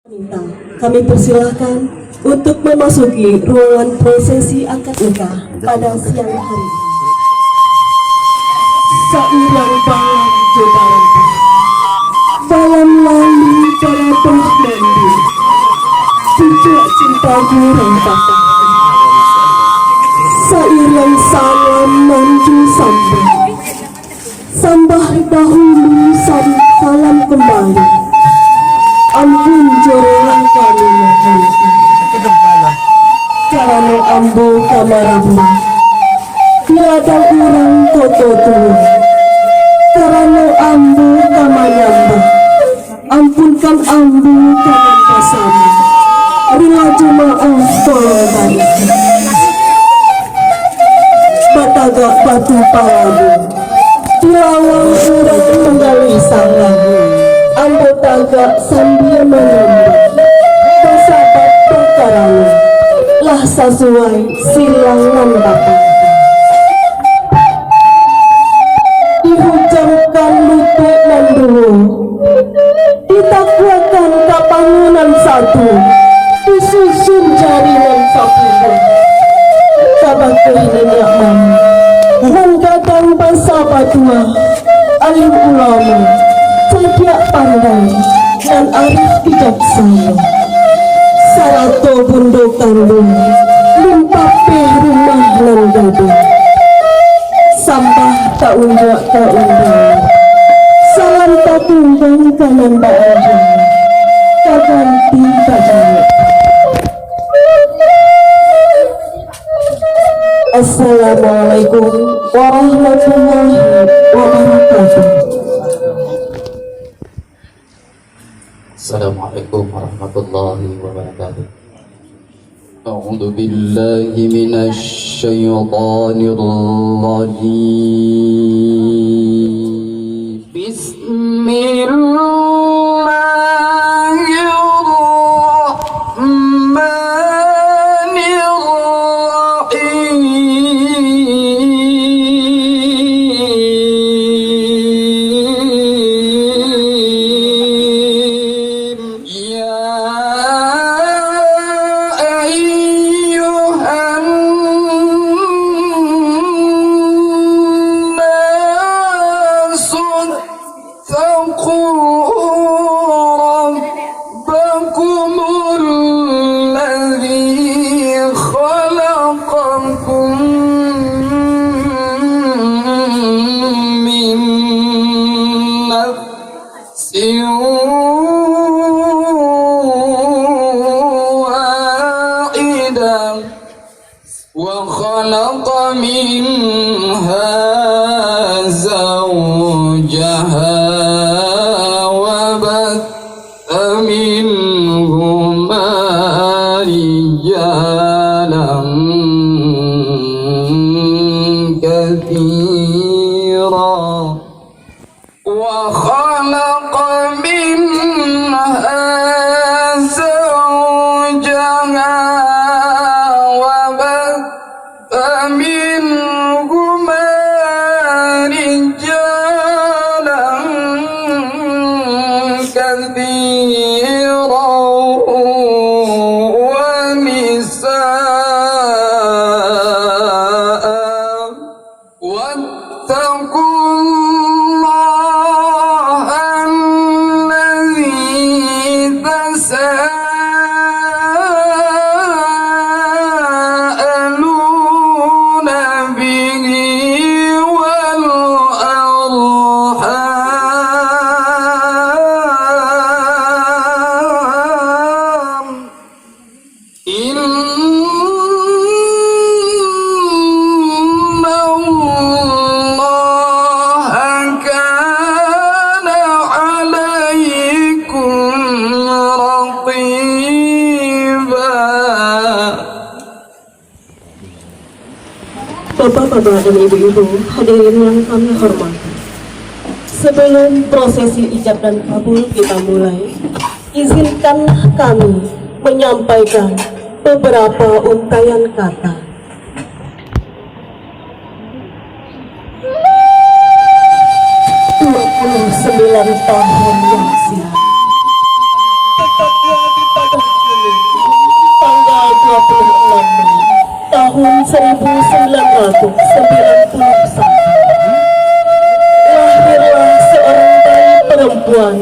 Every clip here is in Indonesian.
Minta kami persilahkan untuk memasuki ruangan prosesi akad nikah pada siang hari. Sairang balang coba balam lalu para penghandi cucuk cinta gurang patah. Sairang salam manju sambah sambah dahulu salam kembali. Ampun jorongan kami mohon, karena ambo kamaramu tiada urang toto tua, karena ambo kamanyamba ampunkan ambo kaman pasama rila jemaah tolong kami batagak batu palabu tilawang urang menggali sanggang ambo tagak sambil menyembah bersahabat perkaramu lah sesuai silangan bapak dihujamkan lutut dan dulu ditakwakan kapangunan satu disusun jaringan sapinya sabak kehidupan mam dan kadang bersahabat tua alim ulama cerdik pandai dan arif bijaksana sarato bundo kandung limpape rumah nan gading sampah tak undak tak undang salam tak tunggang kanan bahagia tak ganti tak jauh. Assalamualaikum warahmatullahi wabarakatuh. Assalamualaikum warahmatullahi wabarakatuh. A'udzu billahi minasy syaithanir rajim. وخلق منها زوجها وبث منهما رجالا كثيرا وخلق منها زوجها منهما رجالا كثيرا ونساء واتقوا الله الذي تساءلون به والأرحام إن الله كان عليكم رقيبا. Bapak-bapak dan ibu-ibu hadirin yang kami hormati, sebelum prosesi ijab dan kabul kita mulai, izinkanlah kami menyampaikan beberapa untayan kata. 29 tahun yang silam, tetaplah 1991, lahirlah seorang bayi perempuan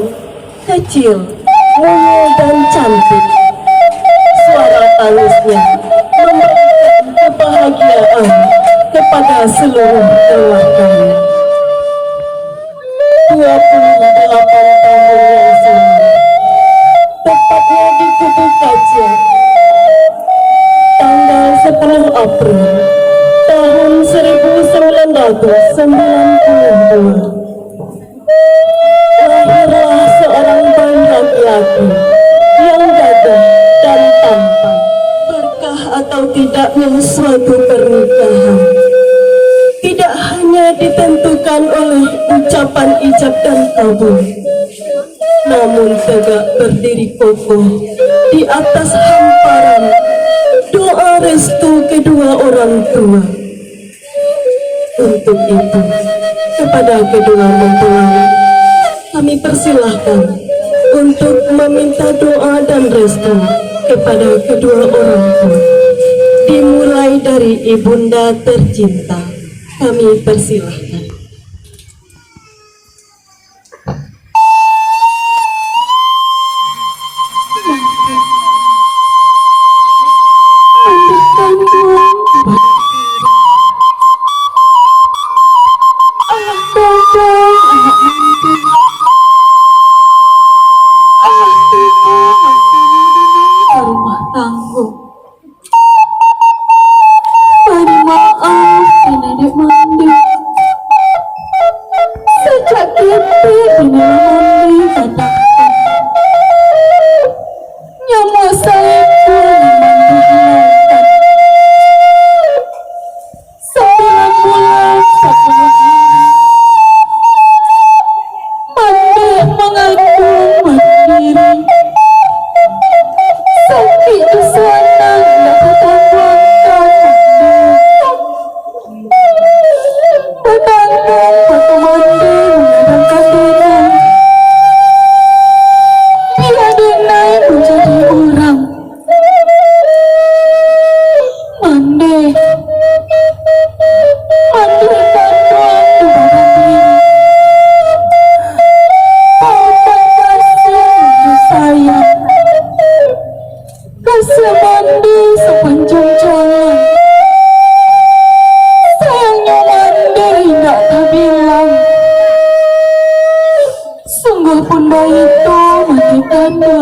kecil, mungil dan cantik. Suara tangisnya memberikan kebahagiaan kepada seluruh keluarganya. 28 tahun yang silam, tepatnya di Kubu Kaca, tanggal 10 April tahun 1992, lahirlah seorang bayi laki-laki yang gagah dan tampan. Berkah atau tidaknya suatu pernikahan tidak hanya ditentukan oleh ucapan ijab dan kabul, namun tegak berdiri kokoh di atas hamparan doa restu kedua orang tua. Untuk itu, kepada kedua mempelai, kami persilahkan untuk meminta doa dan restu kepada kedua orang tua. Dimulai dari ibunda tercinta, kami persilahkan. Rumah tangguh. Beri maaf nenek mandi. Sejak kita bina mandi katakan nyamu saya pun menggunakan 9 bulan 10 hari mandi mengaku mandiri. Sakit di sana nak katakan bertanggung waktu mandi mengadangkan diri. Biar dinai menjadi orang mandi tandung di badan diri. Papa kasih untuk saya kasih mandi sepanjang jalan. Sayangnya mandi tidak tak bilang. Sungguh bunda itu mati tanda.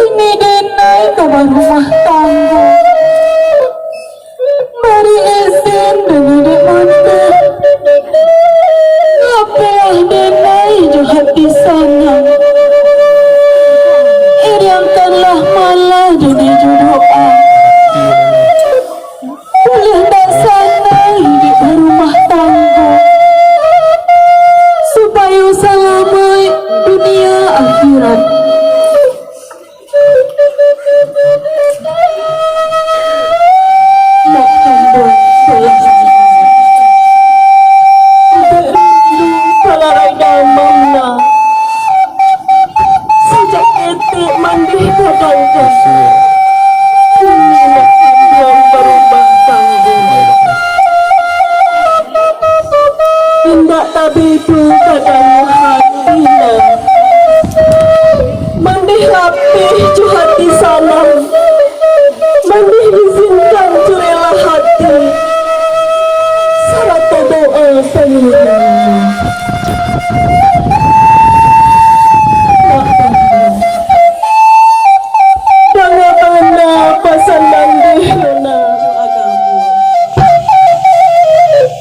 Ini denai kabar rumah tangga. Beri izin dengan dek mandi. Apalah denai jo hati sana. Iriamkanlah malah dunia doa. Boleh tak sana hidup berumah tangga supaya selamat dunia akhirat. Tak kandung berindu palarai damangna. Sejak ketik mandi kadangkan kini nak kandung berubah tanggung. Tindak tabidu kadang hatina. Mandi rapih cu hati sanam. Mandi izinkan cu rela hati. Sarat doa pengiringan.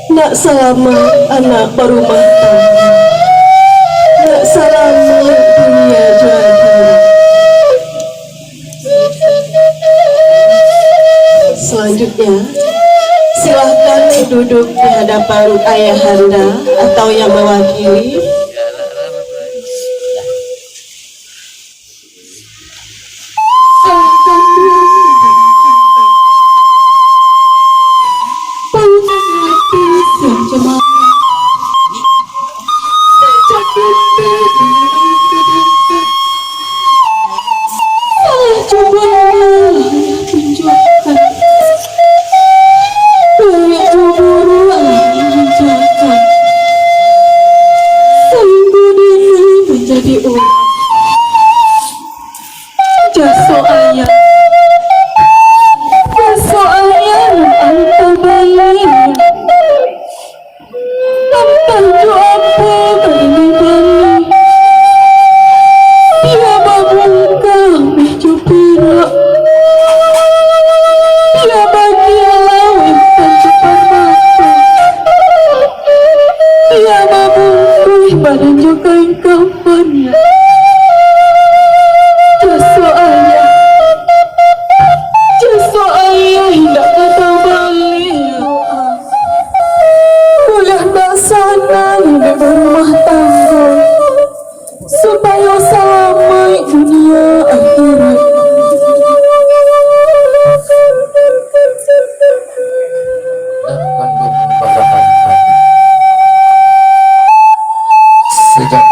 Nak selamat anak berumah tangga. Nak selamat dunia jadi. Selanjutnya, silahkan duduk di hadapan ayahanda atau yang mewakili.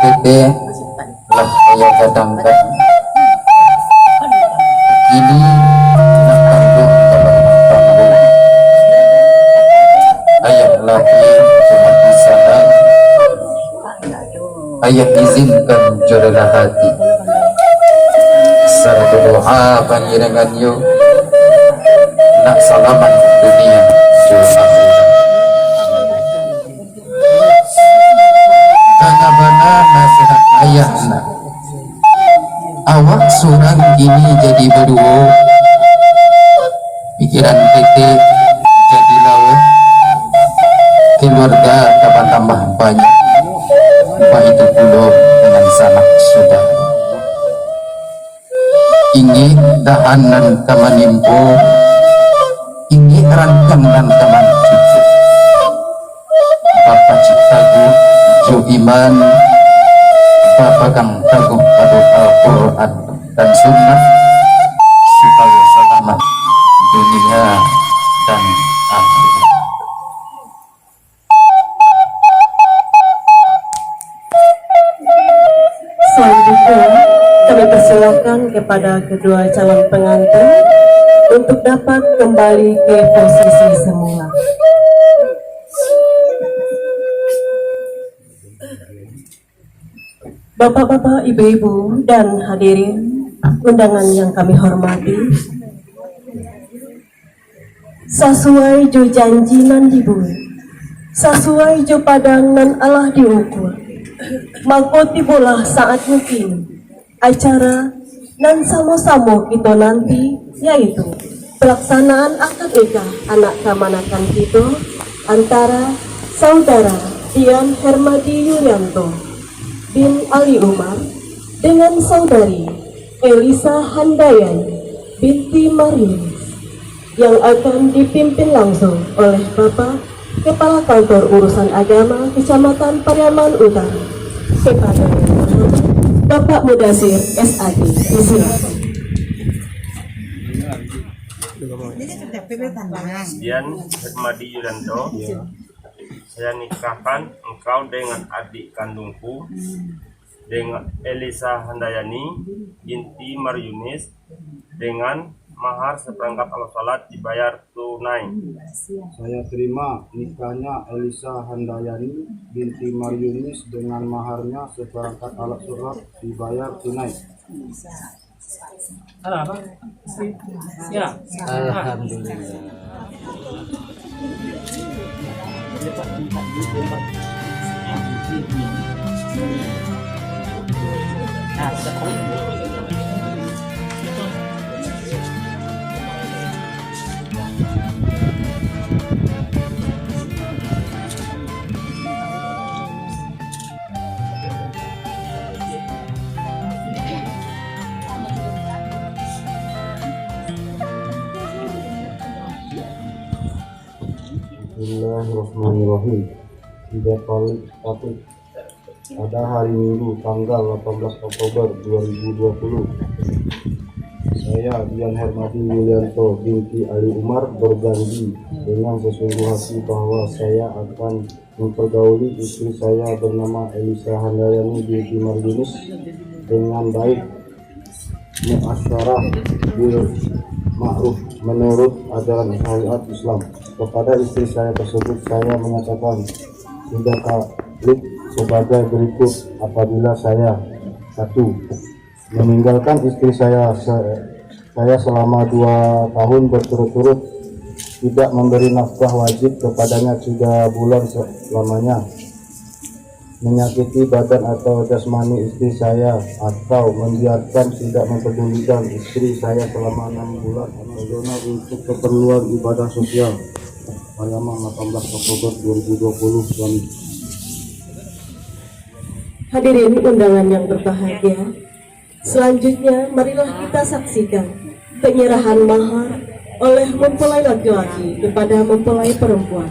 PT lah ayah kadangkan ini nak tanggung tanggung ayah lagi cuma di sana ayah izinkan jodohlah hati serta doa panjenengan yo nak selamat dunia jodoh karena bana nasihat ayah nak awak seorang ini jadi berdua pikiran kita jadi lawan keluarga dapat tambah banyak apa itu pula dengan sanak saudara ingin dahanan kamanimpo ingin rancang dan kaman cucu Bapak Ciptaku Jo Iman Bapak Kang Teguh pada Al-Quran dan Sunnah supaya selamat dunia dan akhirat. Selanjutnya, kami persilakan kepada kedua calon pengantin untuk dapat kembali ke posisi semula. Bapak-bapak, ibu-ibu, dan hadirin undangan yang kami hormati, sesuai jo janji nan dibuat, sesuai jo padang nan Allah diukur, maka tibalah saat mungkin acara nan sama-sama kita nanti, yaitu pelaksanaan akad nikah anak kamanakan kita antara saudara Dian Hermadi Yulianto bin Ali Umar dengan saudari Elisa Handayani binti Marius yang akan dipimpin langsung oleh Bapak Kepala Kantor Urusan Agama Kecamatan Pariaman Utara kepada Bapak Mudasir SAD. Disilakan. Dian Hermadi Yulianto, saya nikahkan engkau dengan adik kandungku dengan Elisa Handayani binti Maryunis dengan mahar seperangkat alat sholat dibayar tunai. Saya terima nikahnya Elisa Handayani binti Maryunis dengan maharnya seperangkat alat sholat dibayar tunai. Alhamdulillah. Bismillahirrahmanirrahim. Tidak paling satu pada hari Minggu tanggal 18 Oktober 2020 saya Dian Hermadi Yulianto binti Ali Umar berjanji dengan sesungguh hati bahwa saya akan mempergauli istri saya bernama Elisa Handayani binti Maryunis dengan baik, muasyarah bil ma'ruf menurut ajaran syariat Islam. Kepada istri saya tersebut saya menyatakan tidak kalik sebagai berikut apabila saya: 1. Meninggalkan istri saya selama 2 tahun berturut-turut, tidak memberi nafkah wajib kepadanya 3 bulan selamanya, menyakiti badan atau jasmani istri saya, atau membiarkan tidak mempedulikan istri saya selama 6 bulan atau zona untuk keperluan ibadah sosial. Pariaman 18 Oktober 2020 suami. Hadirin undangan yang berbahagia, selanjutnya marilah kita saksikan penyerahan mahar oleh mempelai laki-laki kepada mempelai perempuan.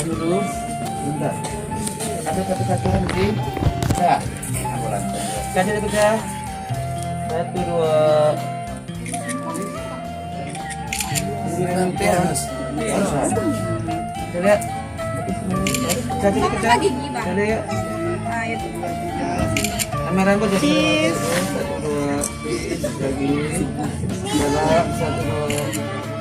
Dulu, bentar. Ada satu nanti. Ya. Kasih dulu ya. 1 2. Nanti harus. Lihat. Kasih dulu ya. Ada ya. Kamera gua jadi. 1 2. Lagi. 1 2.